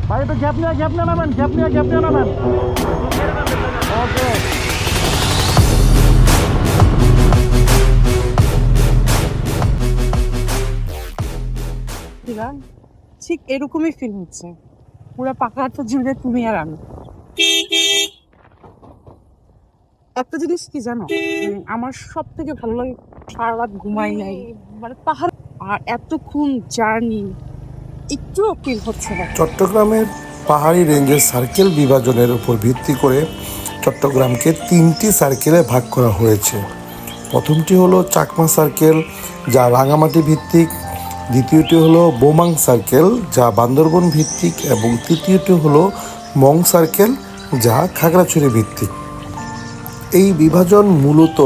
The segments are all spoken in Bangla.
ভাই একটু গ্যাপ নিয়ে নামেন, গ্যাপ নিয়ে নামেন। ওকে। ঠিক এরকমই ফিল হচ্ছে, পুরো পাহাড়টা জুড়ে তুমি আর আমি। একটা জিনিস কি জানো, আমার সব থেকে ভালো লাগে, সারা রাত ঘুমাই নাই, মানে পাহাড় আর এতক্ষণ জার্নি একটুও ফিল হচ্ছে না। চট্টগ্রামের পাহাড়ি রেঞ্জের সার্কেল বিভাজনের উপর ভিত্তি করে চট্টগ্রামকে 3টি সার্কেলে ভাগ করা হয়েছে। প্রথমটি হলো চাকমা সার্কেল, যা রাঙামাটি ভিত্তিক। দ্বিতীয়টি হলো বোমাং সার্কেল, যা বান্দরবন ভিত্তিক, এবং তৃতীয়টি হলো মং সার্কেল, যা খাগড়াছড়ি ভিত্তিক। এই বিভাজন মূলত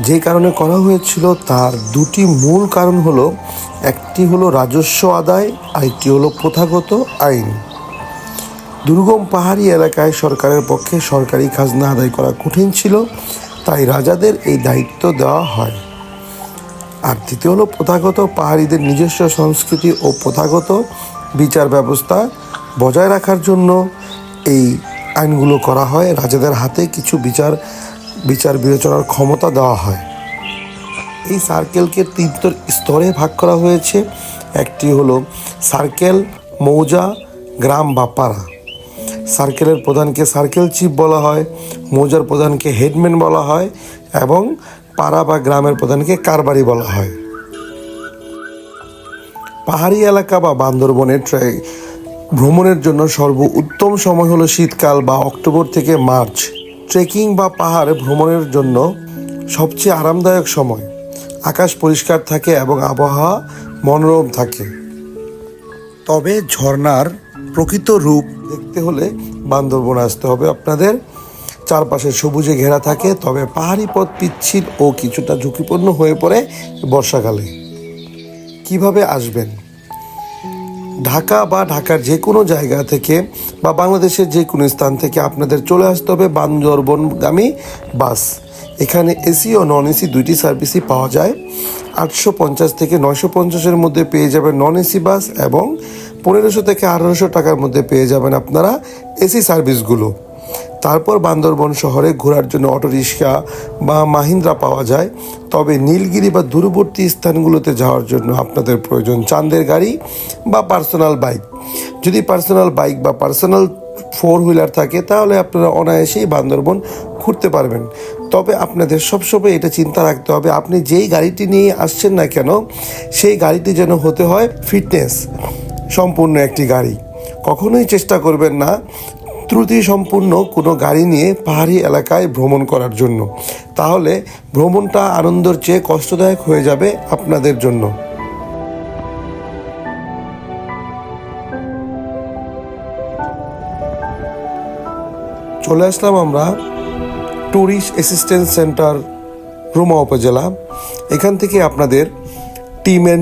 যে কারণে করা হয়েছিল তার দুটি মূল কারণ হলো, একটি হলো রাজস্ব আদায়, আরেকটি হলো প্রথাগত আইন। দুর্গম পাহাড়ি এলাকায় সরকারের পক্ষে সরকারি খাজনা আদায় করা কঠিন ছিল, তাই রাজাদের এই দায়িত্ব দেওয়া হয়। আর দ্বিতীয় হলো প্রথাগত পাহাড়িদের নিজস্ব সংস্কৃতি ও প্রথাগত বিচার ব্যবস্থা বজায় রাখার জন্য এই আইনগুলো করা হয়। রাজাদের হাতে কিছু বিচার বিবেচনার ক্ষমতা দেওয়া হয়। এই সার্কেলকে 3 স্তরে ভাগ করা হয়েছে। একটি হলো সার্কেল, মৌজা, গ্রাম বা পাড়া। সার্কেলের প্রধানকে সার্কেল চিফ বলা হয়, মৌজার প্রধানকে হেডম্যান বলা হয়, এবং পাড়া বা গ্রামের প্রধানকে কারবারি বলা হয়। পাহাড়ি এলাকা বা বান্দরবনের ভ্রমণের জন্য উত্তম সময় হলো শীতকাল বা অক্টোবর থেকে মার্চ। ট্রেকিং বা পাহাড় ভ্রমণের জন্য সবচেয়ে আরামদায়ক সময়। আকাশ পরিষ্কার থাকে এবং আবহাওয়া মনোরম থাকে। তবে ঝর্ণার প্রকৃত রূপ দেখতে হলে বান্দরবন আসতে হবে আপনাদের। চারপাশে সবুজে ঘেরা থাকে, তবে পাহাড়ি পথ পিচ্ছিল ও কিছুটা ঝুঁকিপূর্ণ হয়ে পড়ে বর্ষাকালে। কিভাবে আসবেন? ঢাকা বা ঢাকার যে কোনো জায়গা থেকে বা বাংলাদেশের যে কোনো স্থান থেকে আপনাদের চলে আসতে হবে বান্দরবনগামী বাস। এখানে এসি ও নন এসি দুইটি সার্ভিসই পাওয়া যায়। 850 থেকে 950-এর মধ্যে পেয়ে যাবেন নন এসি বাস, এবং 1500 থেকে 1800 টাকার মধ্যে পেয়ে যাবেন আপনারা এসি সার্ভিসগুলো। তারপর বান্দরবন শহরে ঘোরার জন্য অটোরিক্সা বা মাহিন্দ্রা পাওয়া যায়। তবে নীলগিরি বা দূরবর্তী স্থানগুলোতে যাওয়ার জন্য আপনাদের প্রয়োজন চাঁদের গাড়ি বা পার্সোনাল বাইক। যদি পার্সোনাল বাইক বা পার্সোনাল 4 হুইলার থাকে তাহলে আপনারা অনায়াসেই বান্দরবন ঘুরতে পারবেন। তবে আপনাদের সবসময় এটা চিন্তা রাখতে হবে, আপনি যেই গাড়িটি নিয়ে আসছেন না কেন সেই গাড়িটি যেন হতে হয় ফিটনেস সম্পূর্ণ একটি গাড়ি। কখনোই চেষ্টা করবেন না ত্রুটি সম্পূর্ণ কোনো গাড়ি নিয়ে পাহাড়ি এলাকায় ভ্রমণ করার জন্য, তাহলে ভ্রমণটা আনন্দের চেয়ে কষ্টদায়ক হয়ে যাবে আপনাদের জন্য। চলে আসলাম আমরা ট্যুরিস্ট অ্যাসিস্ট্যান্স সেন্টার, রুমা উপজেলা। এখান থেকে আপনাদের টিমের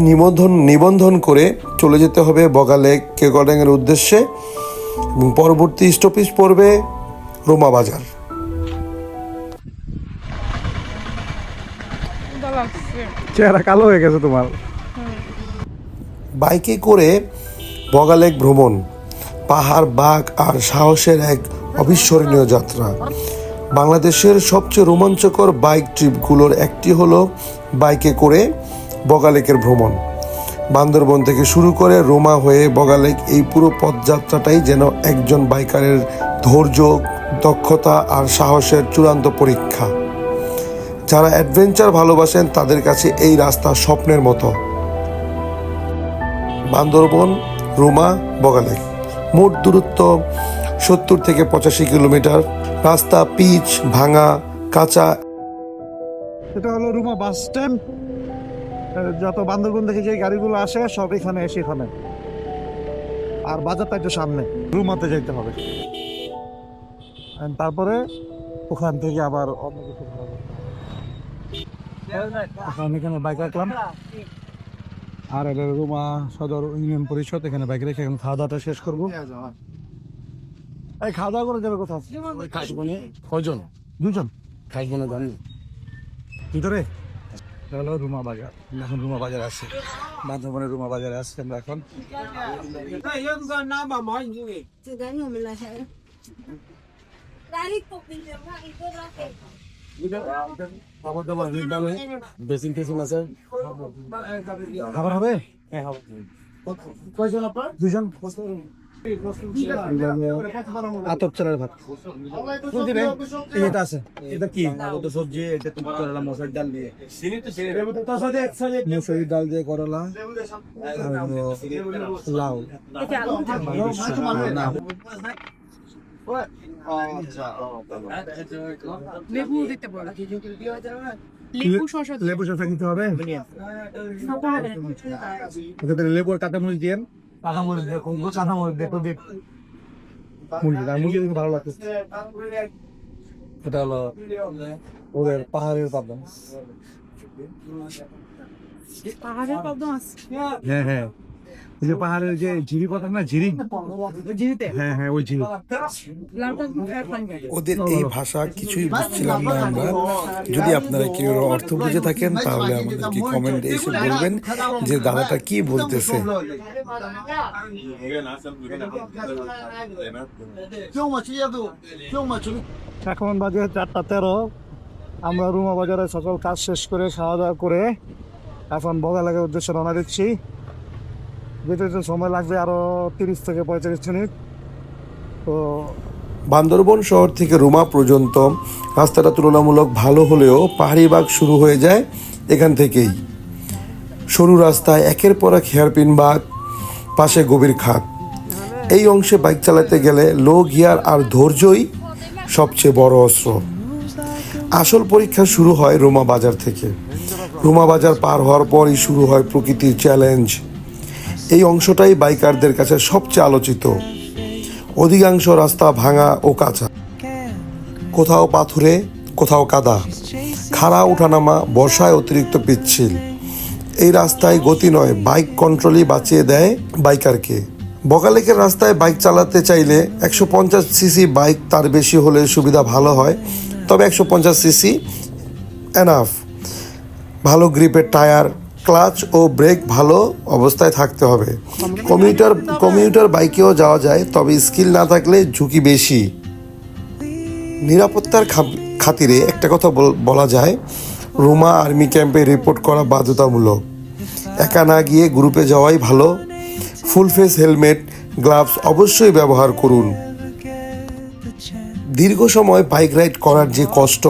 নিবন্ধন করে চলে যেতে হবে বগালেক কেওড়াডাঙ্গার উদ্দেশ্যে, এবং পরবর্তী স্টপেজ পড়বে রুমা বাজার। চেহারা কালো হয়ে গেছে তোমার। বাইকে করে বগালেক ভ্রমণ পাহাড়, বাঘ আর সাহসের এক অবিস্মরণীয় যাত্রা। বাংলাদেশের সবচেয়ে রোমাঞ্চকর বাইক ট্রিপগুলোর একটি হলো বাইকে করে বগালেকের ভ্রমণ। বান্দরবন থেকে শুরু করে রোমা হয়ে বগালেক, এই পুরো পথযাত্রাটাই যেন একজন বাইকারের ধৈর্য, দক্ষতা আর সাহসের চূড়ান্ত পরীক্ষা। যারা অ্যাডভেঞ্চার ভালোবাসেন তাদের কাছে এই রাস্তা স্বপ্নের মতো। বান্দরবন, রুমা, বগালেক মোট দূরত্ব 70 থেকে 85 কিলোমিটার। রাস্তা পিচ, ভাঙা, কাঁচা। এটা হলো রুমা বাস স্ট্যান্ড। যত বান্দরবন থেকে যে গাড়িগুলো আসে সব এখানে এসে এখানে, আর বাজারটা একটু সামনে, রুমাতে যেতে হবে। তারপরে ওখান থেকে আবার অন্য কিছু ভাড়া করতে হবে। এখানে বাইক রাখলাম, আর এটা রুমা সদর ইউনিয়ন পরিষদ। এখানে বাইক রেখে এখন খাওয়া দাওয়াটা শেষ করবো। এই খাওয়া দাওয়া করে যাবে কোথাও? কয়জন? 2 জন খাইব না জানি ভিতরে। হলো রুমা বাজার, এখন রুমা বাজার আছে। বান্দরবনের রুমা বাজারে আসছি আমরা এখন। বেসিন টেসিন আছে। খাবার হবে? কয়জন আপনার? দুজন। আতপ চালের ভাত। এটা আছে। এটা কি? সবজি, এটা তোমার করলা মসুর ডাল দিয়ে। মসুর ডাল দিয়ে করলা আর লাউ। না। লেবু দিতে পারো। লেবু শসা লেবু শসা নিতে হবে। লেবু আর কাঁচামরিচ দিয়ে। কাঁচামরিচ দিয়ে কাঁচামরিচ দিয়ে তো মুরগি ভালো লাগছে। এটা হলো ওদের পাহাড়ের পাবদা। পাহাড়ের পাবদা মাছ। হ্যাঁ হ্যাঁ, ওই যে পাহাড়ের যে ঝিরি কথা না, ঝিরি। হ্যাঁ হ্যাঁ, ওই ঝিরি। ওদের এই ভাষা কিছুই বুঝছিলাম না আমরা। যদি আপনারা কেউ অর্থ বুঝে থাকেন তাহলে আমাদেরকে কমেন্টে এসে বলবেন যে দাদাটা কি বলতেছে। এখন বাজে 4:13। আমরা রুমা বাজারে সকল কাজ শেষ করে খাওয়া দাওয়া করে এখন বগালের উদ্দেশ্যে রওনা দিচ্ছি। যেতে যেতে সময় লাগবে আরো 30 থেকে 45 মিনিট। তো বান্দরবন শহর থেকে রুমা পর্যন্ত রাস্তাটা তুলনামূলক ভালো হলেও পাহাড়ি বাগ শুরু হয়ে যায় এখান থেকেই। সরু রাস্তায় একের পর এক হেয়ারপিন বাগ, পাশে গভীর খাদ। এই অংশে বাইক চালাতে গেলে লো গিয়ার আর ধৈর্যই সবচেয়ে বড় অস্ত্র। আসল পরীক্ষা শুরু হয় রুমা বাজার থেকে। রুমা বাজার পার হওয়ার পরই শুরু হয় প্রকৃতির চ্যালেঞ্জ। এই অংশটাই বাইকারদের কাছে সবচেয়ে আলোচিত। অধিকাংশ রাস্তা ভাঙা ও কাঁচা, কোথাও পাথুরে, কোথাও কাদা, খাড়া ওঠানামা, বর্ষায় অতিরিক্ত পিচ্ছিল। এই রাস্তায় গতি নয়, বাইক কন্ট্রোলই বাঁচিয়ে দেয় বাইকারকে। বগালেকের রাস্তায় বাইক চালাতে চাইলে 150 সিসি বাইক, তার বেশি হলে সুবিধা ভালো হয়, তবে 150 সিসি এনাফ। ভালো গ্রিপের টায়ার, ক্লাচ ও ব্রেক ভালো অবস্থায় থাকতে হবে। কমিউটার বাইকেও যাওয়া যায়, তবে স্কিল না থাকলে ঝুঁকি বেশি। নিরাপত্তার খাতিরে একটা কথা বলা যায়, রুমা আর্মি ক্যাম্পে রিপোর্ট করা বাধ্যতামূলক। একা না গিয়ে গ্রুপে যাওয়াই ভালো। ফুল ফেস হেলমেট, গ্লাভস অবশ্যই ব্যবহার করুন। দীর্ঘ সময় বাইক রাইড করার যে কষ্ট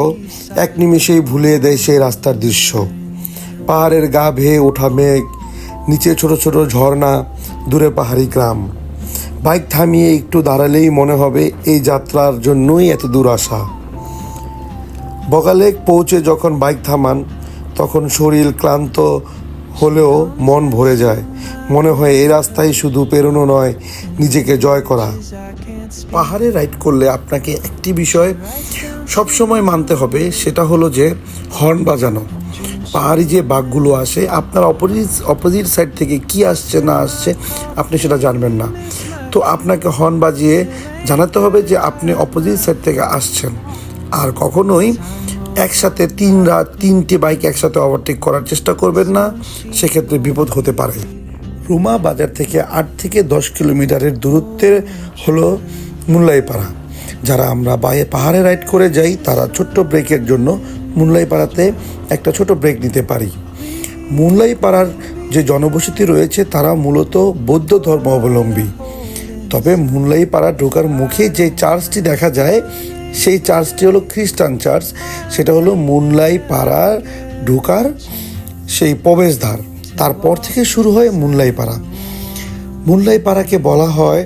এক নিমেষেই ভুলিয়ে দেয় সেই রাস্তার দৃশ্য। পাহাড়ের গা ভেয়ে ওঠা মেঘ, নিচে ছোট ছোট ঝর্ণা, দূরে পাহাড়ি গ্রাম। বাইক থামিয়ে একটু দাঁড়ালেই মনে হবে এই যাত্রার জন্যই এত দূর আসা। বগালেক পৌঁছে যখন বাইক থামান তখন শরীর ক্লান্ত হলেও মন ভরে যায়। মনে হয় এই রাস্তায় শুধু পেরোনো নয়, নিজেকে জয় করা। পাহাড়ে রাইড করলে আপনাকে একটি বিষয় সবসময় মানতে হবে, সেটা হলো যে হর্ন বাজানো। পাহাড়ি যে বাঘগুলো আসে, আপনার অপোজিট সাইড থেকে কি আসছে না আসছে আপনি সেটা জানবেন না। তো আপনাকে হর্ন বাজিয়ে জানাতে হবে যে আপনি অপোজিট সাইড থেকে আসছেন। আর কখনোই একসাথে 3টি বাইক একসাথে ওভারটেক করার চেষ্টা করবেন না, সেক্ষেত্রে বিপদ হতে পারে। রুমা বাজার থেকে 8 থেকে 10 কিলোমিটারের দূরত্বে হলো মুল্লাইপাড়া। যারা আমরা পাহাড়ে রাইড করে যাই তারা ছোট্ট ব্রেকের জন্য মুল্লাইপাড়াতে একটা ছোট ব্রেক নিতে পারি। মুল্লাইপাড়ার যে জনবসতি রয়েছে তারা মূলত বৌদ্ধ ধর্ম অবলম্বী। তবে মুল্লাইপাড়া ঢোকার মুখে যে চার্চটি দেখা যায় সেই চার্চটি হলো খ্রিস্টান চার্চ। সেটা হলো মুল্লাইপাড়া ঢোকার সেই প্রবেশদ্বার। তারপর থেকে শুরু হয় মুল্লাইপাড়া। মুল্লাইপাড়াকে বলা হয়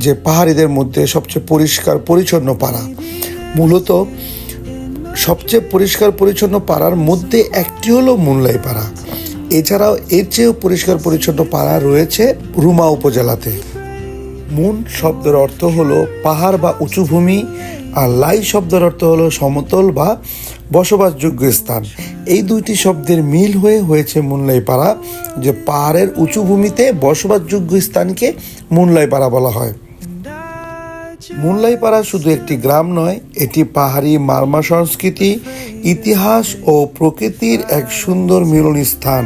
যে পাহাড়িদের মধ্যে সবচেয়ে পরিষ্কার পরিচ্ছন্ন পাড়া। মূলত সবচেয়ে পরিষ্কার পরিচ্ছন্ন পাড়ার মধ্যে একটি হলো মুল্লাইপাড়া। এছাড়াও এর চেয়েও পরিষ্কার পরিচ্ছন্ন পাড়া রয়েছে রুমা উপজেলাতে। মুন শব্দের অর্থ হলো পাহাড় বা উঁচু ভূমি, আর লাই শব্দের অর্থ হলো সমতল বা বসবাসযোগ্য স্থান। এই দুইটি শব্দের মিল হয়েছে মুল্লাইপাড়া, যে পাহাড়ের উঁচু ভূমিতে বসবাসযোগ্য স্থানকে মুল্লাইপাড়া বলা হয়। মুল্লাইপাড়া শুধু একটি গ্রাম নয়, এটি পাহাড়ি মারমা সংস্কৃতি, ইতিহাস ও প্রকৃতির এক সুন্দর মিলন স্থান।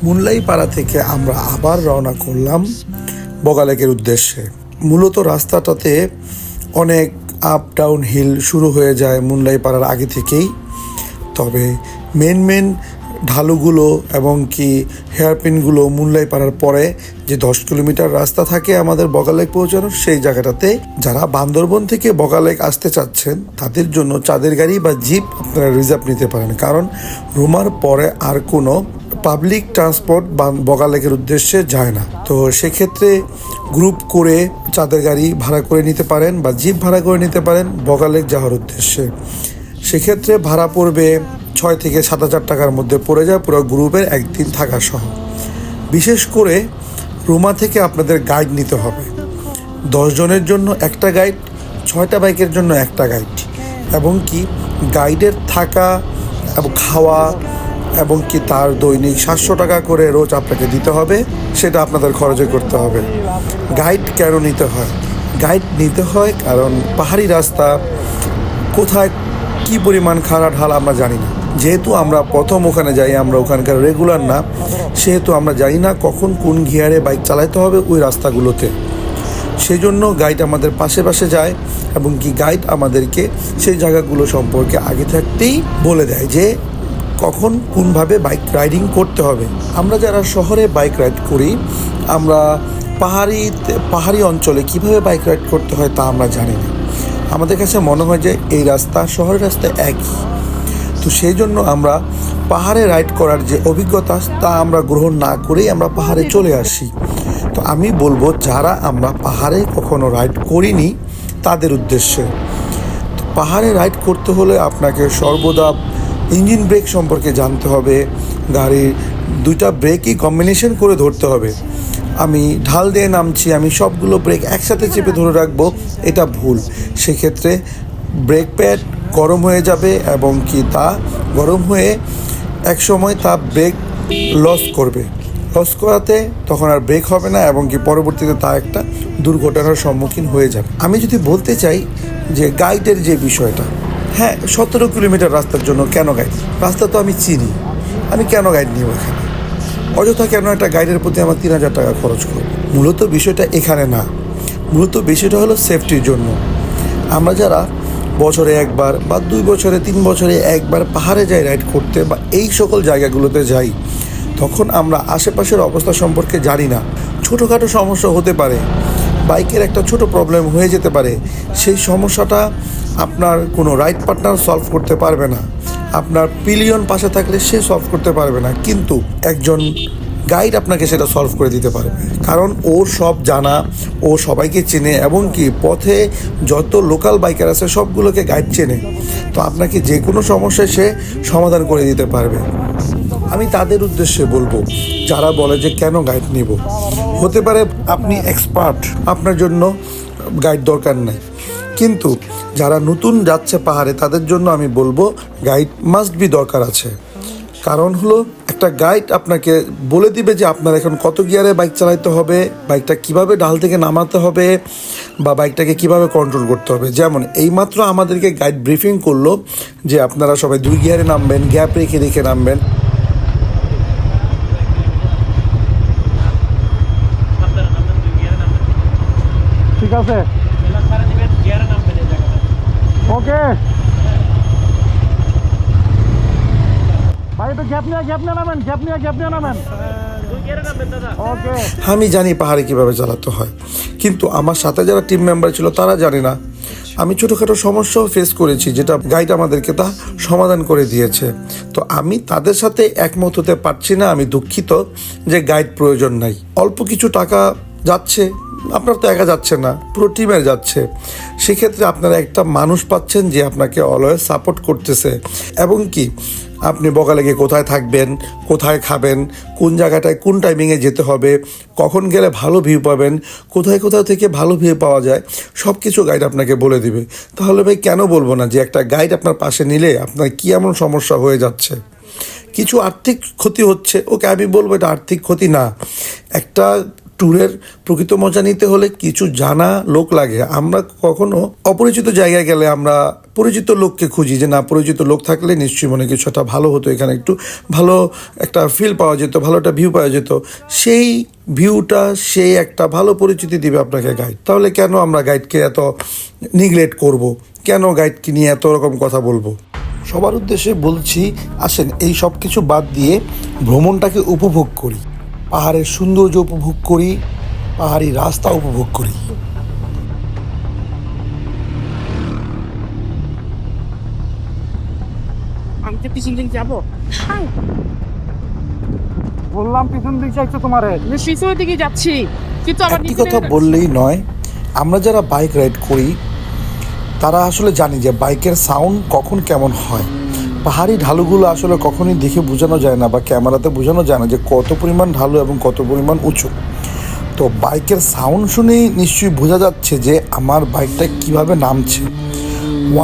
মুনলাই পাড়া থেকে আমরা আবার রওনা করলাম বগালেকের উদ্দেশ্যে। মূলত রাস্তাটাতে অনেক আপ ডাউন হিল শুরু হয়ে যায় মুনলাই পাড়ার আগে থেকেই। তবে মেন ঢালুগুলো এবং কি হেয়ারপিনগুলো মুনলাই পাড়ার পরে যে 10 কিলোমিটার রাস্তা থাকে আমাদের বগালেক পৌঁছানোর, সেই জায়গাটাতে যারা বান্দরবন থেকে বগালেক আসতে চাচ্ছেন তাদের জন্য চাঁদের গাড়ি বা জিপ আপনারা রিজার্ভ নিতে পারেন, কারণ রুমার পরে আর কোনো পাবলিক ট্রান্সপোর্ট বগালেকের উদ্দেশ্যে যায় না। তো সেক্ষেত্রে গ্রুপ করে চাঁদের গাড়ি ভাড়া করে নিতে পারেন বা জিপ ভাড়া করে নিতে পারেন বগালেক যাওয়ার উদ্দেশ্যে। সেক্ষেত্রে ভাড়া পড়বে 6 থেকে 7,000 টাকার মধ্যে পড়ে যায় পুরো গ্রুপের একদিন থাকা সহ। বিশেষ করে রুমা থেকে আপনাদের গাইড নিতে হবে। 10 জনের জন্য একটা গাইড, 6টা বাইকের জন্য একটা গাইড, এবং কি গাইডের থাকা এবং খাওয়া এবং কি তার দৈনিক 700 টাকা করে রোজ আপনাকে দিতে হবে, সেটা আপনাদের খরচে করতে হবে। গাইড কেন নিতে হয়? গাইড নিতে হয় কারণ পাহাড়ি রাস্তা কোথায় কি পরিমাণ খাড়া ঢাল আমরা জানি না। যেহেতু আমরা প্রথম ওখানে যাই, আমরা ওখানকার রেগুলার না, সেহেতু আমরা জানি না কখন কোন গিয়ারে বাইক চালাতে হবে ওই রাস্তাগুলোতে। সেই জন্য গাইড আমাদের পাশে যায় এবং কি গাইড আমাদেরকে সেই জায়গাগুলো সম্পর্কে আগে থাকতেই বলে দেয় যে কখন কোনভাবে বাইক রাইডিং করতে হবে। আমরা যারা শহরে বাইক রাইড করি, আমরা পাহাড়ি অঞ্চলে কিভাবে বাইক রাইড করতে হয় তা আমরা জানি না। আমাদের কাছে মনে হয় যে এই রাস্তা শহরের রাস্তা একই। তো সেই জন্য আমরা পাহাড়ে রাইড করার যে অভিজ্ঞতা তা আমরা গ্রহণ না করেই আমরা পাহাড়ে চলে আসি। তো আমি বলবো যারা আমরা পাহাড়ে কখনো রাইড করিনি তাদের উদ্দেশ্যে, তো পাহাড়ে রাইড করতে হলে আপনাকে সর্বদা ইঞ্জিন ব্রেক সম্পর্কে জানতে হবে। গাড়ির 2টা ব্রেকই কম্বিনেশন করে ধরতে হবে। আমি ঢাল দিয়ে নামছি, আমি সবগুলো ব্রেক একসাথে চেপে ধরে রাখবো, এটা ভুল। সেক্ষেত্রে ব্রেক প্যাড গরম হয়ে যাবে এবং কি তা গরম হয়ে এক সময় তা ব্রেক লস করাতে তখন আর ব্রেক হবে না এবং কি পরবর্তীতে তা একটা দুর্ঘটনার সম্মুখীন হয়ে যাবে। আমি যদি বলতে চাই যে গাইডের যে বিষয়টা, হ্যাঁ 17 কিলোমিটার রাস্তার জন্য কেন গাইড? রাস্তা তো আমি চিনি, আমি কেন গাইড নিব এখানে? অযথা কেন একটা গাইডের প্রতি আমার 3,000 টাকা খরচ করব? মূলত বিষয়টা এখানে না, মূলত বিষয়টা হলো সেফটির জন্য। আমরা যারা বছরে একবার বা 2 বছরে 3 বছরে একবার পাহাড়ে যাই রাইড করতে বা এই সকল জায়গাগুলোতে যাই, তখন আমরা আশেপাশের অবস্থা সম্পর্কে জানি না। ছোটোখাটো সমস্যা হতে পারে, বাইকের একটা ছোট প্রবলেম হয়ে যেতে পারে, সেই সমস্যাটা আপনার কোনো রাইড পার্টনার সলভ করতে পারবে না, আপনার পিলিয়ন পাশে থাকলে সে সলভ করতে পারবে না, কিন্তু একজন গাইড আপনাকে সেটা সলভ করে দিতে পারবে, কারণ ওর সব জানা, ও সবাইকে চেনে এবং কি পথে যত লোকাল বাইকার আছে সবগুলোকে গাইড চেনে। তো আপনাকে যে কোনো সমস্যায় সে সমাধান করে দিতে পারবে। আমি তাদের উদ্দেশ্যে বলবো যারা বলে যে কেন গাইড নিব, হতে পারে আপনি এক্সপার্ট, আপনার জন্য গাইড দরকার নেই, কিন্তু যারা নতুন যাচ্ছে পাহাড়ে তাদের জন্য আমি বলবো গাইড মাস্ট বি দরকার আছে। কারণ হলো একটা গাইড আপনাকে বলে দিবে যে আপনার এখন কত গিয়ারে বাইক চালাতে হবে, বাইকটা কিভাবে ঢাল থেকে নামাতে হবে বা বাইকটাকে কিভাবে কন্ট্রোল করতে হবে। যেমন এইমাত্র আমাদেরকে গাইড ব্রিফিং করলো যে আপনারা সবাই 2 গিয়ারে নামবেন, গ্যাপ রেখে রেখে নামবেন। ঠিক আছে, ওকে ভাই, একটু গ্যাপ নিয়ে নামেন। ওকে, আমি জানি পাহাড়ে কিভাবে চালাতে হয়, কিন্তু আমার সাথে যারা টিম মেম্বার ছিল তারা জানে না। আমি ছোটোখাটো সমস্যাও ফেস করেছি, যেটা গাইড আমাদেরকে তা সমাধান করে দিয়েছে। তো আমি তাদের সাথে একমত হতে পারছি না। আমি দুঃখিত যে গাইড প্রয়োজন নাই। অল্প কিছু টাকা যাচ্ছে, আপনার তো একা যাচ্ছে না, পুরো টিমের যাচ্ছে। সেক্ষেত্রে আপনারা একটা মানুষ পাচ্ছেন যে আপনাকে অলওয়েজ সাপোর্ট করতেছে, এবং কি আপনি বগালেকে কোথায় থাকবেন, কোথায় খাবেন, কোন জায়গাটায় কোন টাইমিংয়ে যেতে হবে, কখন গেলে ভালো ভিউ পাবেন, কোথায় থেকে ভালো ভিউ পাওয়া যায়, সব কিছু গাইড আপনাকে বলে দিবে। তাহলে ভাই কেন বলবো না যে একটা গাইড আপনার পাশে নিলে আপনার কী এমন সমস্যা হয়ে যাচ্ছে, কিছু আর্থিক ক্ষতি হচ্ছে, ওকে আমি বলবো এটা আর্থিক ক্ষতি না। একটা ট্যুরের প্রকৃত মজা নিতে হলে কিছু জানা লোক লাগে। আমরা কখনো অপরিচিত জায়গায় গেলে আমরা পরিচিত লোককে খুঁজি, যে না পরিচিত লোক থাকলে নিশ্চয়ই মনে কিছু একটা ভালো হতো, এখানে একটু ভালো একটা ফিল পাওয়া যেত, ভালো একটা ভিউ পাওয়া যেত। সেই ভিউটা সেই একটা ভালো পরিচিতি দিবে আপনাকে গাইড। তাহলে কেন আমরা গাইডকে এত নিগলেক্ট করব? কেন গাইডকে নিয়ে এত রকম কথা বলবো? সবার উদ্দেশ্যে বলছি, আসেন এই সব কিছু বাদ দিয়ে ভ্রমণটাকে উপভোগ করি, পাহাড়ের সৌন্দর্য উপভোগ করি, পাহাড়ি রাস্তা উপভোগ করি। আমি তো পিছন দিকে যাবো। বললাম পিছন দিক চাইছো তোমারে। আমি পিছনের দিকে যাচ্ছি, কিন্তু আবার একটি নিচে কথা নেমে যাচ্ছি। বললেই নয়, আমরা যারা বাইক রাইড করি তারা আসলে জানি যে বাইকের সাউন্ড কখন কেমন হয়। পাহাড়ি ঢালুগুলো আসলে কখনোই দেখে বোঝানো যায় না বা ক্যামেরাতে বোঝানো যায় না যে কত পরিমাণ ঢালু এবং কত পরিমাণ উঁচু। তো বাইকের সাউন্ড শুনেই নিশ্চয়ই বোঝা যাচ্ছে যে আমার বাইকটা কিভাবে নামছে।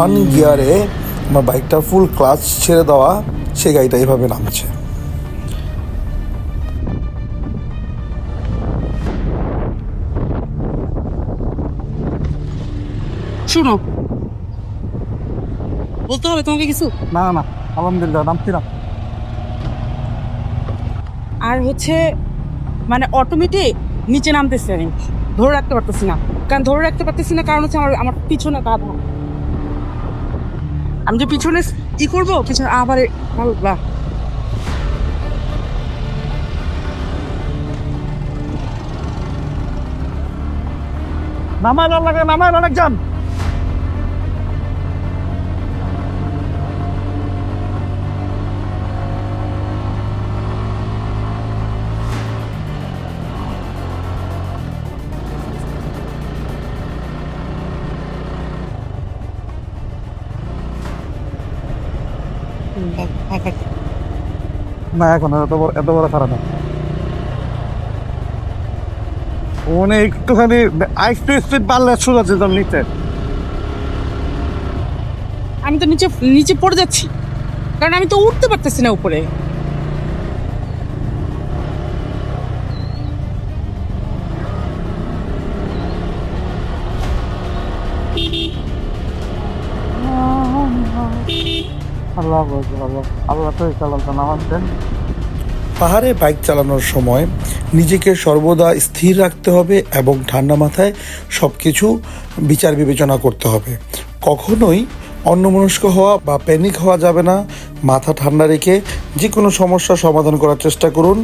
1 গিয়ারে আমার বাইকটা ফুল ক্লাচ ছেড়ে দেওয়া, সে গাড়িটা এভাবে নামছে। শুনো, বলতে হবে তোমাকে কিছু। না না, আলহামদুলিল্লাহ নামছি না। আর হচ্ছে মানে অটোমেটিক নিচে নামতেছে, আমি ধরে রাখতে পারতেছি না। কারণ হচ্ছে আমার আমার পিছনে বাধা। আমি যে পিছনে কি করবো, পিছনে আবার আল্লাহ। নামায় লাগে, নামায় অনেক যান। না এখন এত বড় খারাপ না, মানে একটুখানি আরেকটু স্পিড বাড়লে সোজা যেতাম নিচে। আমি তো নিচে নিচে পড়ে যাচ্ছি, কারণ আমি তো উঠতে পারতেছি না উপরে। আল্লাহ আল্লাহ আল্লাহ তো চালাতে নামাচ্ছেন। পাহাড়ে বাইক চালানোর সময় নিজেকে সর্বদা স্থির রাখতে হবে এবং ঠান্ডা মাথায় সব কিছু বিচার বিবেচনা করতে হবে। কখনোই অন্যমনস্ক হওয়া বা প্যানিক হওয়া যাবে না। মাথা ঠান্ডা রেখে যে কোনো সমস্যার সমাধান করার চেষ্টা করুন,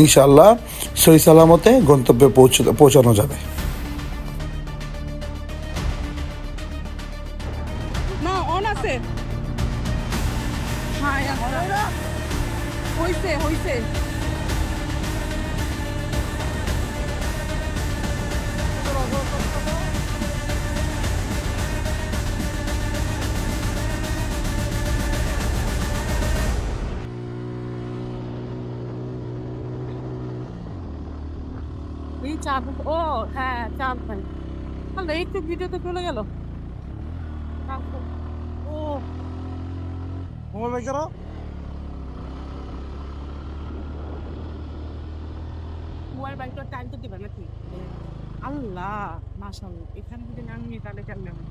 ইনশাআল্লাহ সহি সালামতে গন্তব্যে পৌঁছানো যাবে। না, অন আছে। হ্যাঁ, হইছে। এই চাপ, ও হ্যাঁ চাপ ভাই। তাহলে একটু ভিডিওতে চলে গেল। ও মোবাইল বাইক করো। মোবাইল বাইকটা টাইম তো দিবে নাকি? আল্লাহ, মাশাআল্লাহ, এখানে যদি নামিয়ে তাহলে কেমন হবে?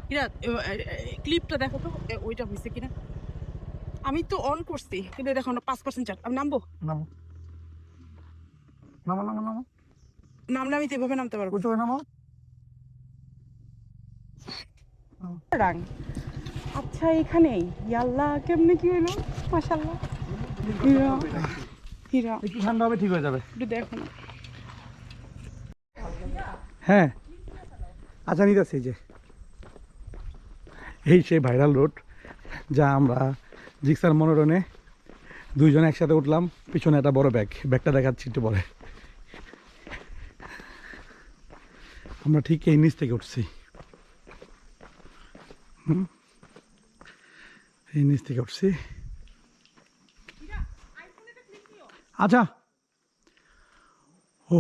কিরা, ক্লিপটা দেখো তো, ওইটা হয়েছে কিনা। আমি তো অন করছি, কিন্তু দেখো না 5% চাপ। আমি নামবো, নামো নামো নামো নামো, নামলে আমি তো এভাবে নামতে পারবো। উঠে নামো। রাং, আচ্ছা এখানেই। ইয়াল্লা, কেমনে কি হইলো? মাশাআল্লাহ, হীরা হীরা। একটু ঠান্ডা হবে, ঠিক হয়ে যাবে। একটু দেখো না। হ্যাঁ আচ্ছা, নিতেছি যে এই সেই ভাইরাল রোড, যা আমরা জিক্সার মনোরণে দুইজন একসাথে উঠলাম। পিছনে একটা বড় ব্যাগটা দেখাচ্ছি একটু পরে। আমরা ঠিক এই নিচ থেকে উঠছি, এই নিচ থেকে উঠছি। আচ্ছা, ও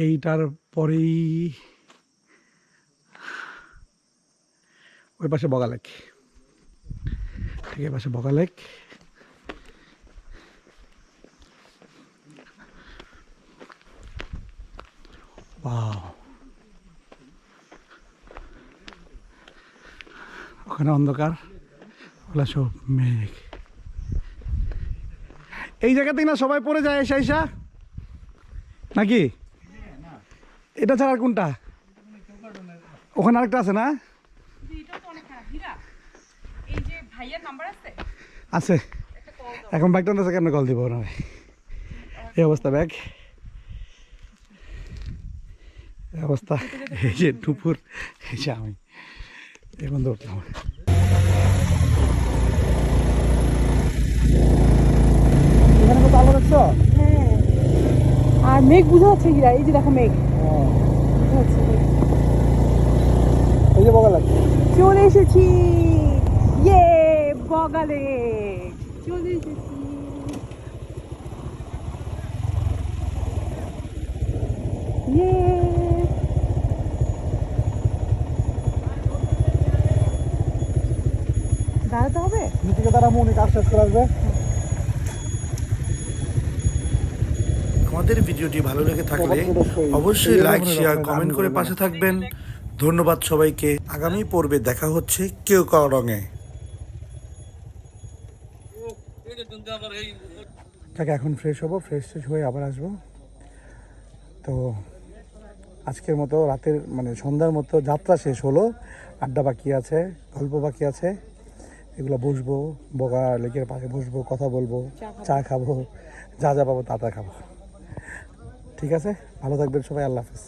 এইটার পরেই ওই পাশে বগালেক, ঠিক এই পাশে বগালেক। Wow. ওখানে অন্ধকার, ওগুলা সব মেঘ। এই জায়গাতে না সবাই পড়ে যায় এসা এসা নাকি? এটা ছাড়া আর কোনটা? ওখানে আরেকটা আছে না? আছে। এখন বাইকটা আছে, কেন কল দিব না? এই অবস্থা ব্যাগ, এই অবস্থা। এই যে দুপুর, এই যে আমি এখন দৌড়লাম। এখানে কত আলো দেখছো? হ্যাঁ, আর মেঘ বুঝা যাচ্ছে কিরা? এই যে দেখো মেঘ বুঝা যাচ্ছে মেঘ। এই যে বগা লাগছে। চলে এসেছি, ইয়ে বগালে চলে এসেছি। ইয়ে দাঁড়াতে হবে। নিচে তারা মনে কাজ শেষ করে আসবে। আমাদের ভিডিওটি ভালো লেগে থাকলে অবশ্যই লাইক, শেয়ার, কমেন্ট করে পাশে থাকবেন। ধন্যবাদ সবাইকে। আগামী পর্বে দেখা হচ্ছে কেউ কারো রঙে। তাকে এখন ফ্রেশ হবো, ফ্রেশ হয়ে আবার আসবো। তো আজকের মতো রাতের মানে সন্ধ্যার মতো যাত্রা শেষ হলো। আড্ডা বাকি আছে, গল্প বাকি আছে। এগুলো বসবো, বগা লেকের পাশে বসবো, কথা বলবো, চা খাবো, যা যা পাবো তা তা খাবো। ঠিক আছে, ভালো থাকবেন সবাই, আল্লাহ হাফেজ।